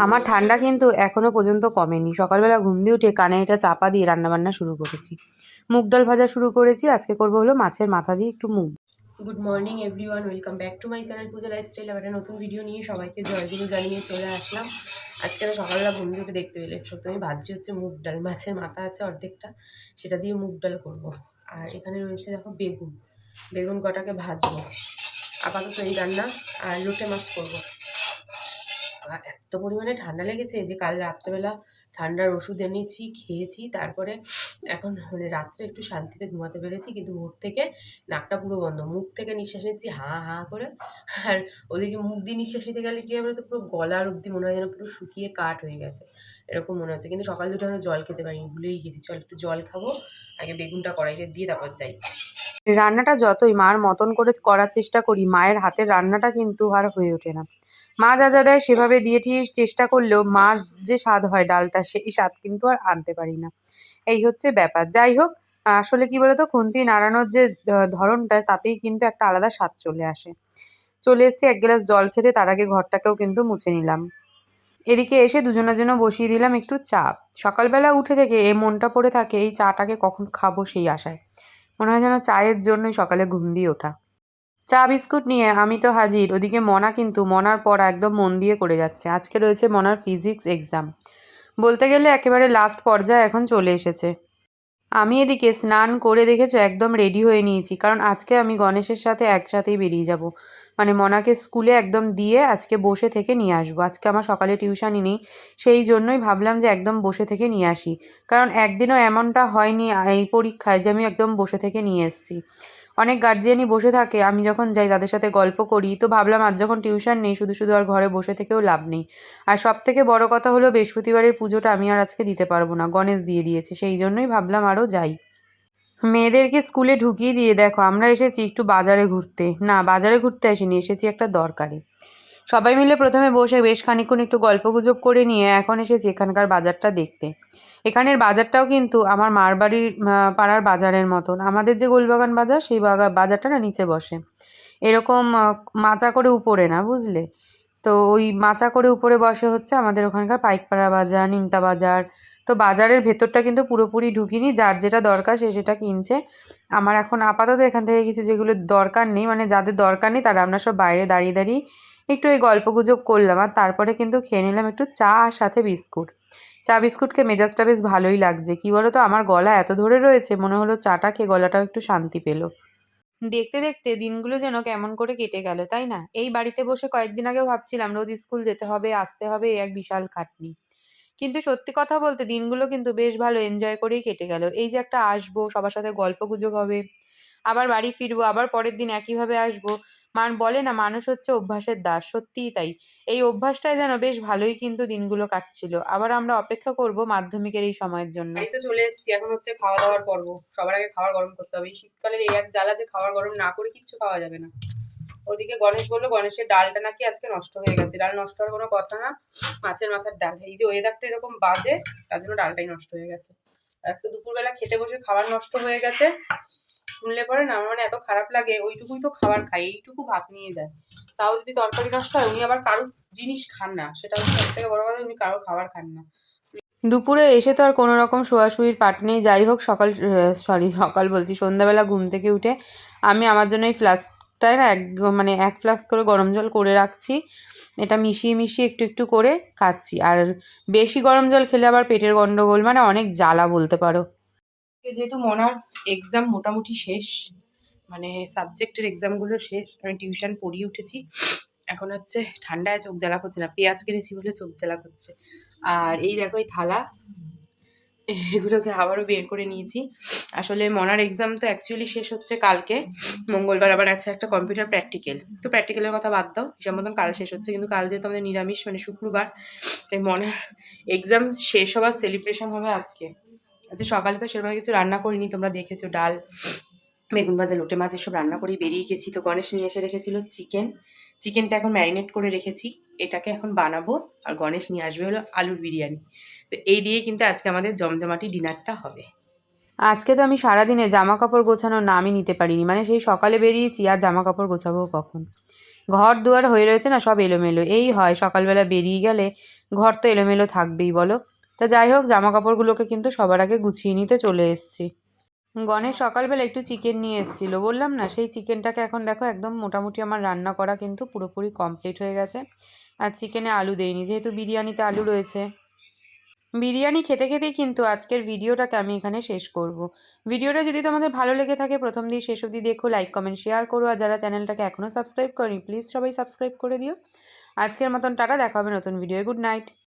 আমার ঠান্ডা কিন্তু এখনো পর্যন্ত কমেনি। সকালবেলা ঘুম দিয়ে উঠে কানে এটা চাপা দিয়ে রান্নাবান্না শুরু করেছি। মুগ ডাল ভাজা শুরু করেছি। আজকে করবো হলো মাছের মাথা দিয়ে একটু মুগ। Good morning everyone, welcome back to my channel Puja lifestyle. আবার একটা নতুন ভিডিও নিয়ে সবাইকে জয়গুরু জানিয়ে চলে আসলাম। আজকে আমি সকালবেলা ঘুম দিয়ে উঠে দেখতে পেলে সত্যি আমি ভাবছি হচ্ছে মুগ ডাল, মাছের মাথা আছে অর্ধেকটা, সেটা দিয়ে মুগ ডাল করবো। আর এখানে রয়েছে দেখো বেগুন, বেগুন কটাকে ভাজবো। আপাতত এই রান্না, আর লোটে মাছ করবো। আর এত পরিমাণে ঠান্ডা লেগেছে যে কাল রাত্রেবেলা ঠান্ডার ওষুধ এনেছি, খেয়েছি, তারপরে এখন মানে রাত্রে একটু শান্তিতে ঘুমাতে পেরেছি। কিন্তু ভোর থেকে নাকটা পুরো বন্ধ, মুখ থেকে নিঃশ্বাস নিচ্ছি হাঁ হাঁ করে। আর ওদিকে মুখ দিয়ে নিঃশ্বাস নিতে গেলে কি হবে, তো পুরো গলার অবধি মনে হয় যেন পুরো শুকিয়ে কাঠ হয়ে গেছে, এরকম মনে হচ্ছে। কিন্তু সকাল দুটো আমি জল খেতে পারিনি, ভুলেই গেছি। চল একটু জল খাবো, আগে বেগুনটা কড়াইতে দিয়ে তারপর যাই। রান্নাটা যতই মার মতন করে করার চেষ্টা করি, মায়ের হাতের রান্নাটা কিন্তু আর হয়ে ওঠে না। মা যা যা দেয় সেভাবে দিয়ে ঠিক চেষ্টা করলেও মা যে স্বাদ হয় ডালটা, সেই স্বাদ কিন্তু আর আনতে পারি না। এই হচ্ছে ব্যাপার। যাই হোক, আসলে কি বলতো, খুন্তি নাড়ানোর যে ধরনটা, তাতেই কিন্তু একটা আলাদা স্বাদ চলে আসে। চলে এসেছি এক গ্লাস জল খেতে, তার আগে ঘরটাকেও কিন্তু মুছে নিলাম। এদিকে এসে দুজনের জন্য বসিয়ে দিলাম একটু চা। সকালবেলা উঠে থেকে এই মনটা পড়ে থাকে এই চাটাকে কখন খাবো সেই আশায়। মনে হয় যেন চায়ের জন্যই সকালে ঘুম দিয়ে ওঠা। চা বিস্কুট নিয়ে আমি তো হাজির। ওদিকে মনা কিন্তু মনার পড়া একদম মন দিয়ে করে যাচ্ছে। আজকে রয়েছে মনার ফিজিক্স এক্সাম। বলতে গেলে একেবারে লাস্ট পর্যায়ে এখন চলে এসেছে। আমি এদিকে স্নান করে দেখেছো একদম রেডি হয়ে নিয়েছি, কারণ আজকে আমি গণেশের সাথে একসাথেই বেরিয়ে যাব। মানে মনাকে স্কুলে একদম দিয়ে আজকে বসে থেকে নিয়ে আসবো। আজকে আমার সকালে টিউশনই নেই, সেই জন্যই ভাবলাম যে একদম বসে থেকে নিয়ে আসি। কারণ একদিনও এমনটা হয়নি এই পরীক্ষায় যে আমি একদম বসে থেকে নিয়ে এসেছি। অনেক গার্জিয়ানই বসে থাকে, আমি যখন যাই তাদের সাথে গল্প করি, তো ভাবলাম আজ যখন টিউশন নেই শুধু শুধু আর ঘরে বসে থেকেও লাভ নেই। আর সবথেকে বড় কথা হলো বৃহস্পতিবারের পুজোটা আমি আর আজকে দিতে পারবো না, গণেশ দিয়ে দিয়েছে, সেই জন্যই ভাবলাম আরও যাই। মেয়েদেরকে স্কুলে ঢুকিয়ে দিয়ে দেখো আমরা এসেছি একটু বাজারে ঘুরতে। না, বাজারে ঘুরতে আসিনি, এসেছি একটা দরকারে। সবাই মিলে প্রথমে বসে বেশ খানিকক্ষণ একটু গল্পগুজব করে নিয়ে এখন এসেছি এখানকার বাজারটা দেখতে। এখানের বাজারটাও কিন্তু আমার মার বাড়ির পাড়ার বাজারের মতন। আমাদের যে গোলবাগান বাজার, সেই বাজারটা না নিচে বসে, এরকম মাচা করে উপরে না, বুঝলে? তো ওই মাচা করে উপরে বসে হচ্ছে আমাদের ওখানকার পাইকপাড়া বাজার, নিমতা বাজার। তো বাজারের ভেতরটা কিন্তু পুরোপুরি ঢুকিনি, যার যেটা দরকার সে সেটা কিনছে। আমার এখন আপাতত এখান থেকে কিছু যেগুলো দরকার নেই, মানে যাদের দরকার নেই তারা আমরা সব বাইরে দাঁড়িয়ে দাঁড়িয়ে একটু এই গল্পগুজব করলাম। আর তারপরে কিন্তু খেয়ে নিলাম একটু চা আর সাথে বিস্কুট। চা বিস্কুট খেয়ে মেজাজটা বেশ ভালোই লাগছে। কি বলো তো, আমার গলা এত ধরে রয়েছে, মনে হলো চাটা খেয়ে গলাটাও একটু শান্তি পেলো। দেখতে দেখতে দিনগুলো যেন কেমন করে কেটে গেল, তাই না? এই বাড়িতে বসে কয়েকদিন আগেও ভাবছিলাম রোজ স্কুল যেতে হবে, আসতে হবে, এক বিশাল খাটনি। কিন্তু সত্যি কথা বলতে দিনগুলো কিন্তু বেশ ভালো এনজয় করেই কেটে গেল। এই যে একটা আসবো, সবার সাথে গল্পগুজব হবে, আবার বাড়ি ফিরবো, আবার পরের দিন একইভাবে আসবো। বলে না, মানুষ হচ্ছে অভ্যাসের দাস, সত্যিই তাই। এই অভ্যাসটাই যেন বেশ ভালোই কিন্তু দিনগুলো কাটছিল। আবার আমরা অপেক্ষা করব মাধ্যমিকের এই সময়ের জন্য। বাড়িতে চলে এসেছি, এখন হচ্ছে খাওয়া দাওয়ার পর্ব। সবার আগে খাবার গরম করতে হবে। এই শীতকালের এই এক জ্বালা যে খাবার গরম না করে কিচ্ছু খাওয়া যাবে না। ওদিকে গণেশ বললো গণেশের ডালটা নাকি আজকে নষ্ট হয়ে গেছে। ডাল নষ্ট হওয়ার কোনো কথা না, মাছের মাথার ডাল। এই যে ওয়েদারটা এরকম বাজে, তার জন্য ডালটাই নষ্ট হয়ে গেছে। আর একটু দুপুরবেলা খেতে বসে খাবার নষ্ট হয়ে গেছে শুনলে পরে না আমার মানে এত খারাপ লাগে। ওইটুকুই তো খাবার খাই, এইটুকু ভাত নিয়ে যায়, তাও যদি তরকারি নষ্ট হয়। উনি আবার কারোর জিনিস খান না, সেটা হচ্ছে সব থেকে বড় কথা, উনি কারোর খাবার খান না। দুপুরে এসে তো আর কোনো রকম শোয়াশুয়ির পাট নেই। যাই হোক, সকাল বলছি, সন্ধ্যাবেলা ঘুম থেকে উঠে আমি আমার জন্য এই ফ্লাস্কটায় না মানে এক ফ্লাস্ক করে গরম জল করে রাখছি। এটা মিশিয়ে মিশিয়ে একটু একটু করে খাচ্ছি। আর বেশি গরম জল খেলে আবার পেটের গন্ডগোল, মানে অনেক জ্বালা বলতে পারো। যেহেতু মনার এক্সাম মোটামুটি শেষ, মানে সাবজেক্টের এক্সামগুলো শেষ, আমি টিউশন পড়িয়ে উঠেছি। এখন হচ্ছে ঠান্ডায় চোখ জ্বালা করছে না, পেঁয়াজ কিনেছি বলে চোখ জ্বালা করছে। আর এই দেখো এই থালা, এগুলোকে আবারও বের করে নিয়েছি। আসলে মনার এক্সাম তো অ্যাকচুয়ালি শেষ হচ্ছে কালকে, মঙ্গলবার আবার আছে একটা কম্পিউটার প্র্যাকটিক্যাল। তো প্র্যাকটিক্যালের কথা বাদ দাও, হিসাব মতন কাল শেষ হচ্ছে। কিন্তু কাল যেহেতু আমাদের নিরামিষ, মানে শুক্রবার, তাই মনার এক্সাম শেষ হওয়ার সেলিব্রেশন হবে আজকে। আজকে সকালে তো সেরকম কিছু রান্না করিনি, তোমরা দেখেছো, ডাল, বেগুন ভাজা, লোটে মাছ এসব রান্না করেই বেরিয়ে গেছি। তো গণেশ নিয়ে এসে রেখেছিল চিকেনটা এখন ম্যারিনেট করে রেখেছি, এটাকে এখন বানাবো। আর গণেশ নিয়ে আসবে হলো আলুর বিরিয়ানি। তো এই দিয়েই কিন্তু আজকে আমাদের জমজমাটি ডিনারটা হবে। আজকে তো আমি সারাদিনে জামা কাপড় গোছানোর নামই নিতে পারিনি, মানে সেই সকালে বেরিয়েছি আর জামা কাপড় গোছাবো কখন। ঘর দুয়ার হয়ে রয়েছে না, সব এলোমেলো। এই হয় সকালবেলা বেরিয়ে গেলে ঘর তো এলোমেলো থাকবেই বলো। তা যাই হোক, জামা কাপড়গুলোকে কিন্তু সবার আগে গুছিয়ে নিতে চলে এসেছি। গণেশ সকালবেলা একটু চিকেন নিয়ে এসেছিল, বললাম না, সেই চিকেনটাকে এখন দেখো একদম মোটামুটি আমার রান্না করা কিন্তু পুরোপুরি কমপ্লিট হয়ে গেছে। আর চিকেনে আলু দেইনি, যেহেতু বিরিয়ানিতে আলু রয়েছে। বিরিয়ানি খেতে খেতেই কিন্তু আজকের ভিডিওটাকে আমি এখানে শেষ করব। ভিডিওটা যদি তোমাদের ভালো লেগে থাকে প্রথম দিয়ে শেষ অবধি দেখো, লাইক কমেন্ট শেয়ার করো, আর যারা চ্যানেলটাকে এখনও সাবস্ক্রাইব করেনি প্লিজ সবাই সাবস্ক্রাইব করে দিও। আজকের মতন টাটা, দেখা হবে নতুন ভিডিও। Good night.